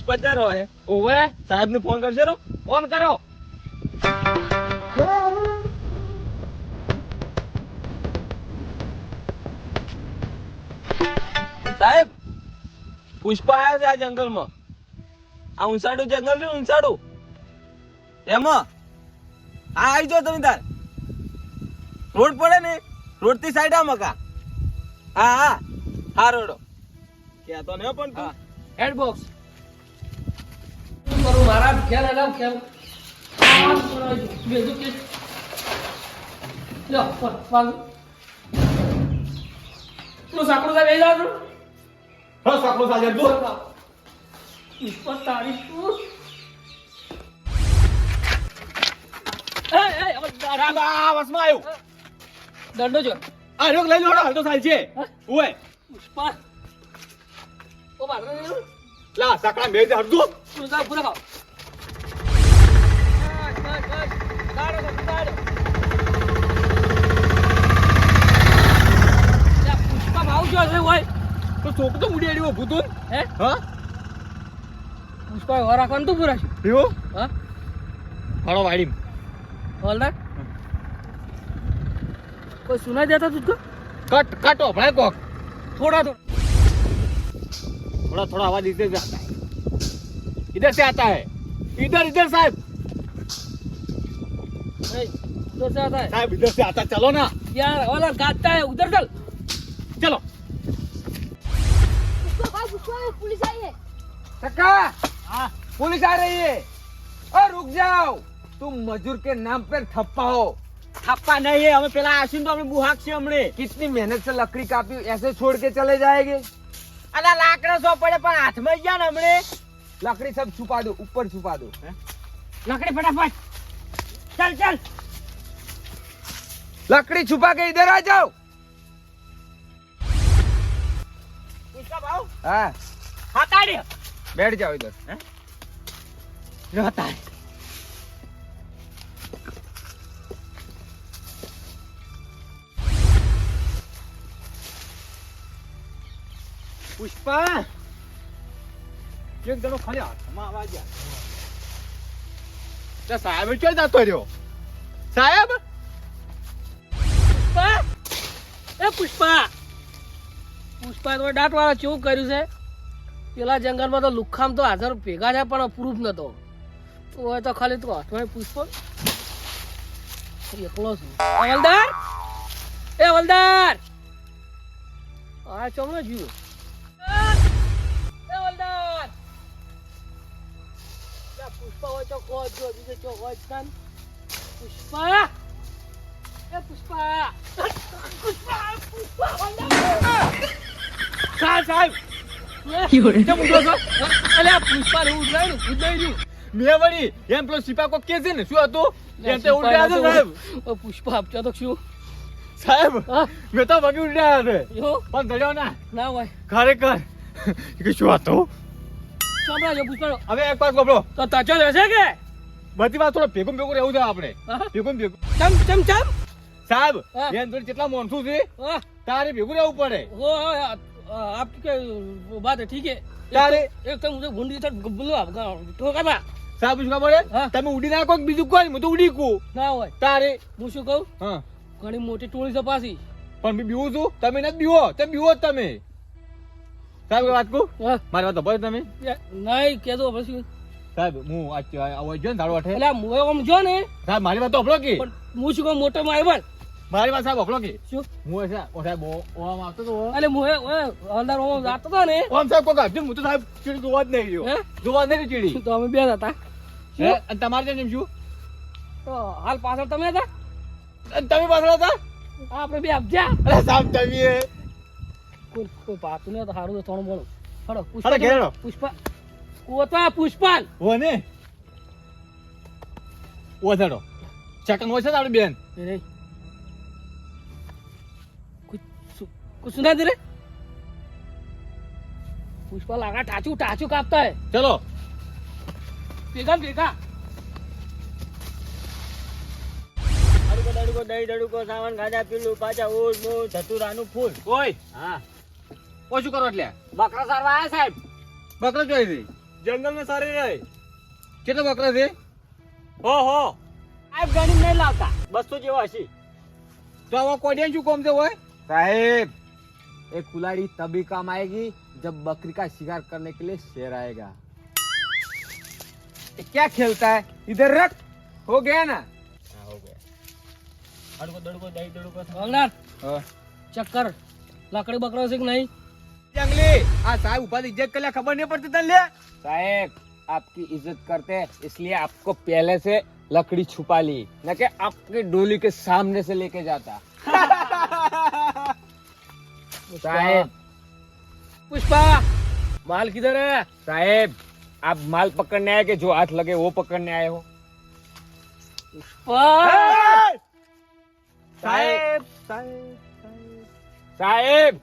પુષ્પા હોય ઓવે સાહેબ ને ફોન કરશે રો ફોન કરો સાહેબ પુષ્પા આવ્યા છે આ જંગલમાં આ ઊંચાડું જંગલ છે ઊંચાડું એમાં હા આવી જાઓ તમે તાર રોડ પડે ને રોડ થી સાઈડ આ મકા હા હા હા રોડો ક્યાં તો ને પણ તું હેડ બોક્સ કરું મારા ખેલ અલાવ ખેલ બેજુ કે લો પાલ તું સાકડો સા બેજા તું હા સાકડો સા જર દો ઉપર તારીખ તું એ હવે આ વસમાં આવ્યો દંડો જો આ રોક લઈ લો હાલ તો સાલ છે ઓય પુષ્પા ઓ બાદરા ને લા સાકડા મેજ હરદો તું જા પૂરા ખાવ પુષ્પા ભાવ જો છે હોય તો ચોક તો મુડી આડી ઉભું તું હે હા પુષ્પા વાર રાખવાનું તું પૂરા છે એવો હા ફાળો વાડી હલદાર કોઈ સુના દેતા તુझको कट कटो भाई को थोड़ा थोड़ा थोड़ा आवाज इधर से आता है इधर से आता है इधर इधर साहब नहीं उधर से आता है साहब इधर से आता चलो ना यार वाला गाता है उधर चल चलो पुष्पा पुलिस आई है काका हाँ पुलिस आ रही है और रुक जाओ तुम मजूर के नाम पर थप्पा हो थप्पा नहीं है हमें पहला आशीन तो हमें बुहाक से हमने कितनी मेहनत से लकड़ी काटी ऐसे छोड़ के चले जाएंगे अरे लाकड़ा सो पड़े पर हाथ में गया ना हमने लकड़ी सब छुपा दो ऊपर छुपा दो लकड़ी फटाफट चल चल लकड़ी छुपा के इधर आ जाओ उसका भाव हाँ हटा दे बैठ जाओ इधर रहता है पुष्पा एक जणो खाली हाथમાં આવા ગયા તે સાહેબ ક્યાં જતો રહ્યો સાહેબ પુષ્પા એ પુષ્પા પુષ્પા તો દાંત વાળા કેવું કર્યું છે પેલા જંગલમાં તો લુખામ તો હાજર ભેગા છે પણ પ્રૂફ નતો હોય તો ખાલી તો હાથમાં પુષ્પ એકલો છું હવલદાર એ હવલદાર આ ચોમનો જીવ એ હવલદાર પુષ્પા હોય તો કહો જો બીજે ચો હોય કાન પુષ્પા એ પુષ્પા પુષ્પા પુષ્પા હવલદાર સાહેબ કેમ ઉઠો છો અલ્યા પુષ્પા નું ઉઠાયું ઉઠાયું મેં વળી એમ પેલો સિપા કોક કે છે ને શું હતું એમ તે ઉડ્યા છે સાહેબ પુષ્પા આપતા તો શું સાહેબ હા મેં તો વગી ઉડ્યા છે યો પણ ધર્યો ના ના હોય ખરેખર કે શું હતું ચામડા જો પુષ્પા હવે એક વાત ગોબરો તો તાચો રહેશે કે બધી વાત થોડો ભેગું ભેગું રહેવું છે આપણે હા? ભેગું ભેગું ચમ ચમ ચમ સાહેબ હા. એમ થોડી જેટલા માણસો છે हाँ, તારે ભેગું રહેવું પડે वो आपकी क्या बात है ठीक है तारे- एक तो मुझे भूंडी तक बोलो आप ठोका था સાહેબ શું ખબર હા. તમે ઉડી નાખો કે બીજું કોઈ હું તો ઉડી કું ના હોય તારે હું શું કહું હા ઘણી મોટી ટોળી છે પાછી પણ બી બીવું છું તમે નથી બીવો તમે બીવો જ તમે સાહેબ એક વાત કહું હા, મારી વાત ખબર તમે નહીં કેતો પછી સાહેબ હું આવો જો ને ધાડો અઠે એટલે મોએ આમ જો ને સાહેબ મારી વાત તો હફળો કે પણ હું શું કહું મોટો માં આવ્યો મારી વાત સાહેબ હફળો કે શું હું છે ઓ સાહેબ ઓમ આવતો તો એટલે મોએ અંદર ઓમ જાતો હતો ને ઓમ સાહેબ કોક આપજો હું તો સાહેબ ચીડી જોવા જ નહીં રહ્યો હે? જોવા જ નહીં ચીડી તો અમે બે હતા હે અને તમારે જેમ શું તો હાલ પાછળ તમે હતા અને તમે પાછળ હતા આપણે બે આપજા અરે સાહેબ તમે કોઈ પાતું નહીં તો સારું તો થોડું બોલું હડો અરે ઘેરડો. પુષ્પા કોતા પુષ્પાન હો ને ઓ ધાડો ચકન હોય છે ને આપણી બેન नहीं कुछ सुना दे रे पुष्पा लगा टाचू टाचू कापता है ચલો बेगा बेगा અડુકો દહીં દડુકો સાવન ગાજા પીલું પાછા ઓળ મો ધતુરાનું ફૂલ કોઈ હા ઓ શું કરો એટલે बकरा सारवा है साहब બકરો જોઈ છે जंगल में सारे रहे કેટલા બકરા છે हो आप गाड़ी नहीं लाता बस तो जेवा हसी तो वो कोडियन શું કામ છે હોય साहेब एक कुलाड़ी तभी काम आएगी जब बकरी का शिकार करने के लिए शेर आएगा ये क्या खेलता है इधर रख हो गया ना हो गया अड़को दड़को दाई दड़को વાગનાર हाँ। ચક્કર લાકડી બકરો છે કે નહીં जंगली आ साहब ऊपर इज्जत के लिए खबर नहीं पड़ती तन ले साहेब आपकी इज्जत करते हैं इसलिए आपको पहले से लकड़ी छुपा ली न कि आपकी डोली के सामने से लेके जाता साहेब પુષ્પા માલ કિધર હે साहेब आप माल पकड़ने आए कि जो हाथ लगे वो पकड़ने आए हो પુષ્પા साहेब साहेब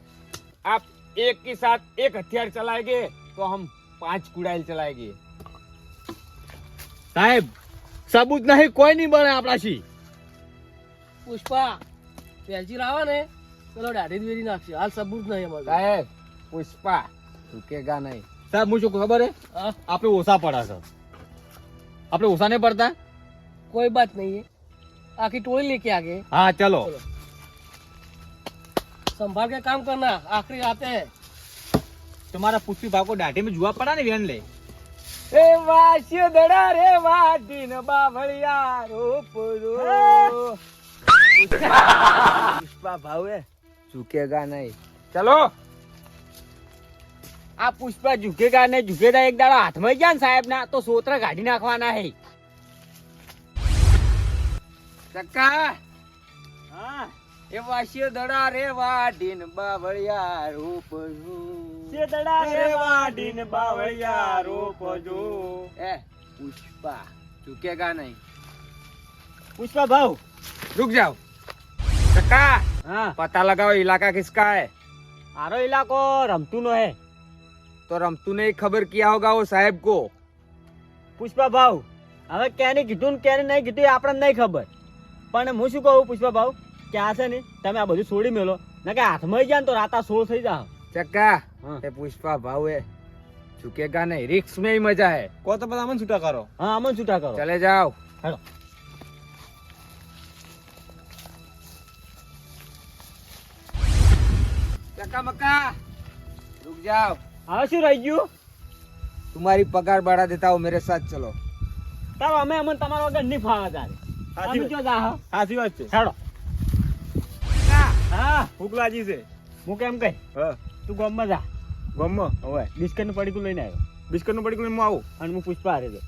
आप एक के साथ एक हथियार चलाएंगे तो हम 5 कुड़ाइल चलाएंगे साहेब सबूत नहीं कोई नहीं बने આપણાથી પુષ્પા પેલજી લાવો ને પેલો દાઢી વેરી નાખશે હાલ સબૂત નહીં અમારે સાહેબ પુષ્પા રૂકેગા નહીં સાહેબ હું શું ખબર હે હા? આપણે ઓછા પડા છે આપણે ઓછા નહીં પડતા કોઈ બાત નહીં है आखिर टोली लेके आ गए हाँ चलो संभाल के काम करना आखिरी आते हैं तुम्हारा पुष्पी भाव को डांटे में जुआ पड़ा ने वेन ले ए वाश्य दड़ा रे वादीन बावळिया रूप रो पुष्पा भाव है झुकेगा नहीं चलो આ પુષ્પા ઝુકેગા ને ઝુકેગા એક દાડો હાથમાં ગયા ને સાહેબ ના તો સોતરા કાઢી નાખવાના હે ચક્કા હા એ વાશ્ય દડા રે વાડીન બાવળિયા રૂપ से दड़ा रे वाडीन बावळिया रोपजो ए पुष्पा झुकेगा नहीं पुष्पा भाव रुक जाओ चक्का हाँ पता लगाओ इलाका किसका है आरो इलाको रमतू नो है तो रमतू ने खबर किया होगा वो साहेब को પુષ્પા ભાવ હવે ક્યાંને કીધું ને ક્યાંને નહીં કીધું એ આપણને નહીં ખબર પણ હું શું કહું પુષ્પા ભાવ કે આ છે ને તમે આ બધું છોડી મેલો ના કે હાથમાં જાય ને તો રાતા સોળ થઈ જા चक्का हाँ। ये पुष्पा भाव है झुकेगा नहीं रिक्स में ही मजा है કો તો બધા અમન છૂટા કરો હા અમન છૂટા કરો चले जाओ हेलो चक्का मक्का रुक जाओ હવે શું રહી ગયું तुम्हारी पगार बढ़ा देता हूँ मेरे साथ चलो તારો અમે અમન તમારા વગર નહીં ફાવા તારે અમે જો જા સાચી વાત છે હેડો હા ભૂખ લાગી છે હું કેમ કહી હા તું ગામમાં જા ગમમાં હવે બિસ્કટ નું પડીકું લઈને આવ્યો બિસ્કટ નું પડીકું લઈને હું આવું અને હું પુષ્પા હારે છે